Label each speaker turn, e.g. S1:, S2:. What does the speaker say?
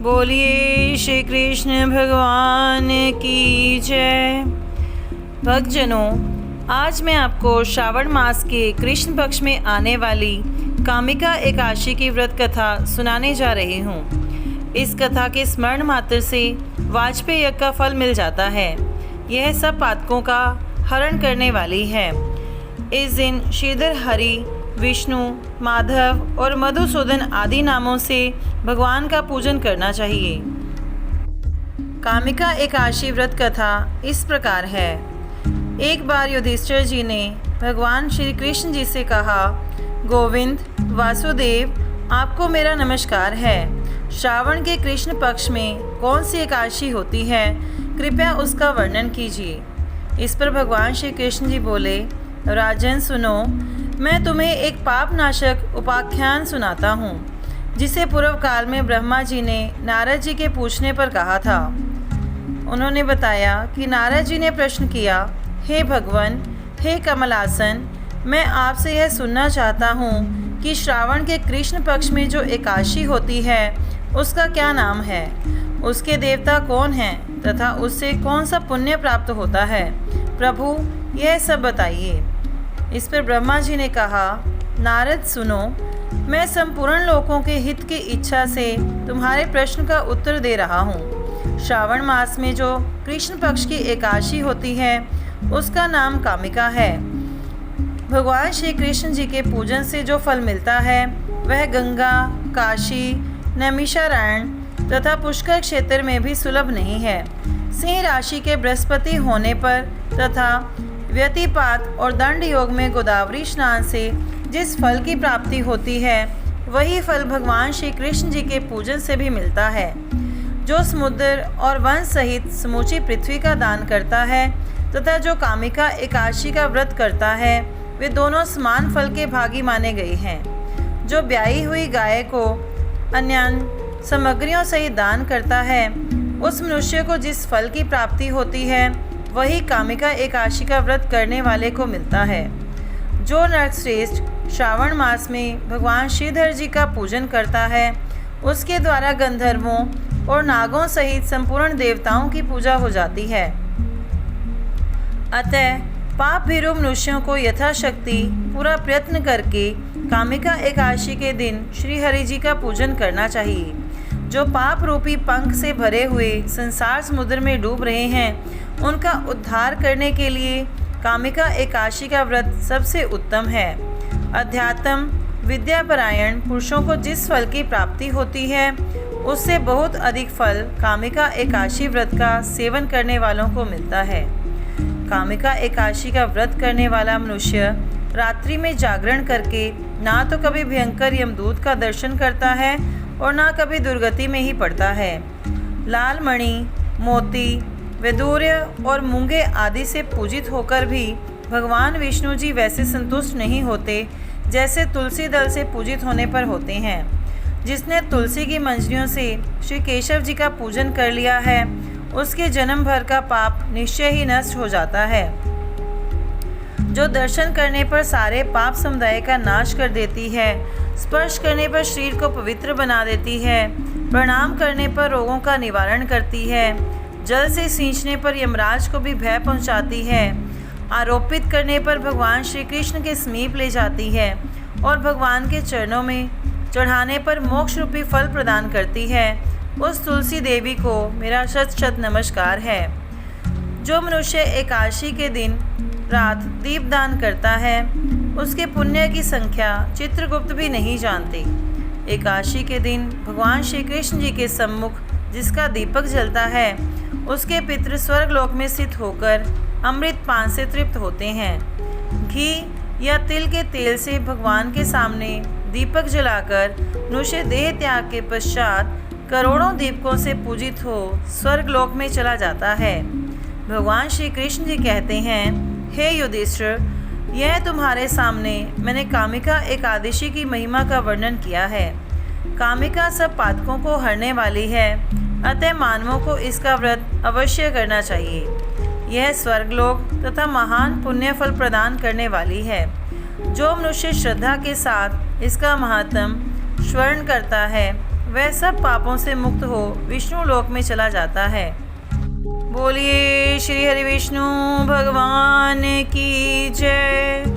S1: बोलिए श्री कृष्ण भगवान की जय। भक्तजनों, आज मैं आपको श्रावण मास के कृष्ण पक्ष में आने वाली कामिका एकादशी की व्रत कथा सुनाने जा रही हूँ। इस कथा के स्मरण मात्र से वाजपेय यज्ञ का फल मिल जाता है। यह सब पातकों का हरण करने वाली है। इस दिन श्रीधर, हरि, विष्णु, माधव और मधुसूदन आदि नामों से भगवान का पूजन करना चाहिए। कामिका एकादशी व्रत कथा इस प्रकार है। एक बार युधिष्ठिर जी ने भगवान श्री कृष्ण जी से कहा, गोविंद, वासुदेव, आपको मेरा नमस्कार है। श्रावण के कृष्ण पक्ष में कौन सी एकादशी होती है, कृपया उसका वर्णन कीजिए। इस पर भगवान श्री कृष्ण जी बोले, राजन सुनो, मैं तुम्हें एक पाप नाशक उपाख्यान सुनाता हूँ, जिसे पूर्व काल में ब्रह्मा जी ने नारद जी के पूछने पर कहा था। उन्होंने बताया कि नारद जी ने प्रश्न किया, हे भगवान, हे कमलासन, मैं आपसे यह सुनना चाहता हूँ कि श्रावण के कृष्ण पक्ष में जो एकादशी होती है उसका क्या नाम है, उसके देवता कौन हैं तथा उससे कौन सा पुण्य प्राप्त होता है। प्रभु, यह सब बताइए। इस पर ब्रह्मा जी ने कहा, नारद सुनो, मैं संपूर्ण लोगों के हित की इच्छा से तुम्हारे प्रश्न का उत्तर दे रहा हूँ। श्रावण मास में जो कृष्ण पक्ष की एकादशी होती है उसका नाम कामिका है। भगवान श्री कृष्ण जी के पूजन से जो फल मिलता है वह गंगा, काशी, नैमिषारण्य तथा पुष्कर क्षेत्र में भी सुलभ नहीं है। सिंह राशि के बृहस्पति होने पर तथा व्यतिपात और दंड योग में गोदावरी स्नान से जिस फल की प्राप्ति होती है वही फल भगवान श्री कृष्ण जी के पूजन से भी मिलता है। जो समुद्र और वन सहित समूची पृथ्वी का दान करता है तथा जो कामिका एकादशी का व्रत करता है वे दोनों समान फल के भागी माने गए हैं। जो ब्याही हुई गाय को अन्य सामग्रियों सहित दान करता है उस मनुष्य को जिस फल की प्राप्ति होती है वही कामिका एकादशी का व्रत करने वाले को मिलता है। जो नरश्रेष्ठ श्रावण मास में भगवान श्रीधर जी का पूजन करता है उसके द्वारा गंधर्वों और नागों सहित संपूर्ण देवताओं की पूजा हो जाती है। अतः पाप भीरु मनुष्यों को यथाशक्ति पूरा प्रयत्न करके कामिका एकादशी के दिन श्री हरि जी का पूजन करना चाहिए। जो पाप रूपी पंख से भरे हुए संसार समुद्र में डूब रहे हैं उनका उद्धार करने के लिए कामिका एकादशी का व्रत सबसे उत्तम है। अध्यात्म विद्यापरायण पुरुषों को जिस फल की प्राप्ति होती है उससे बहुत अधिक फल कामिका एकादशी व्रत का सेवन करने वालों को मिलता है। कामिका एकादशी का व्रत करने वाला मनुष्य रात्रि में जागरण करके ना तो कभी भयंकर यमदूत का दर्शन करता है और ना कभी दुर्गति में ही पड़ता है। लाल मणि, मोती, वैदूर्य और मूंगे आदि से पूजित होकर भी भगवान विष्णु जी वैसे संतुष्ट नहीं होते जैसे तुलसी दल से पूजित होने पर होते हैं। जिसने तुलसी की मंजरियों से श्री केशव जी का पूजन कर लिया है उसके जन्म भर का पाप निश्चय ही नष्ट हो जाता है। जो दर्शन करने पर सारे पाप समुदाय का नाश कर देती है, स्पर्श करने पर शरीर को पवित्र बना देती है, प्रणाम करने पर रोगों का निवारण करती है, जल से सींचने पर यमराज को भी भय पहुंचाती है, आरोपित करने पर भगवान श्री कृष्ण के समीप ले जाती है और भगवान के चरणों में चढ़ाने पर मोक्ष रूपी फल प्रदान करती है, उस तुलसी देवी को मेरा शत शत नमस्कार है। जो मनुष्य एकादशी के दिन रात दीपदान करता है उसके पुण्य की संख्या चित्रगुप्त भी नहीं जानते। एकादशी के दिन भगवान श्री कृष्ण जी के सम्मुख जिसका दीपक जलता है उसके पितृ स्वर्ग लोक में स्थित होकर अमृत पान से तृप्त होते हैं। घी या तिल के तेल से भगवान के सामने दीपक जलाकर मनुष्य देह त्याग के पश्चात करोड़ों दीपकों से पूजित हो स्वर्ग लोक में चला जाता है। भगवान श्री कृष्ण जी कहते हैं, हे युधिष्ठिर, यह तुम्हारे सामने मैंने कामिका एकादशी की महिमा का वर्णन किया है। कामिका सब पातकों को हरने वाली है, अतः मानवों को इसका व्रत अवश्य करना चाहिए। यह स्वर्गलोक तथा महान पुण्य फल प्रदान करने वाली है। जो मनुष्य श्रद्धा के साथ इसका महात्म स्मरण करता है वह सब पापों से मुक्त हो विष्णु लोक में चला जाता है। बोलिए श्री हरि विष्णु भगवान की जय।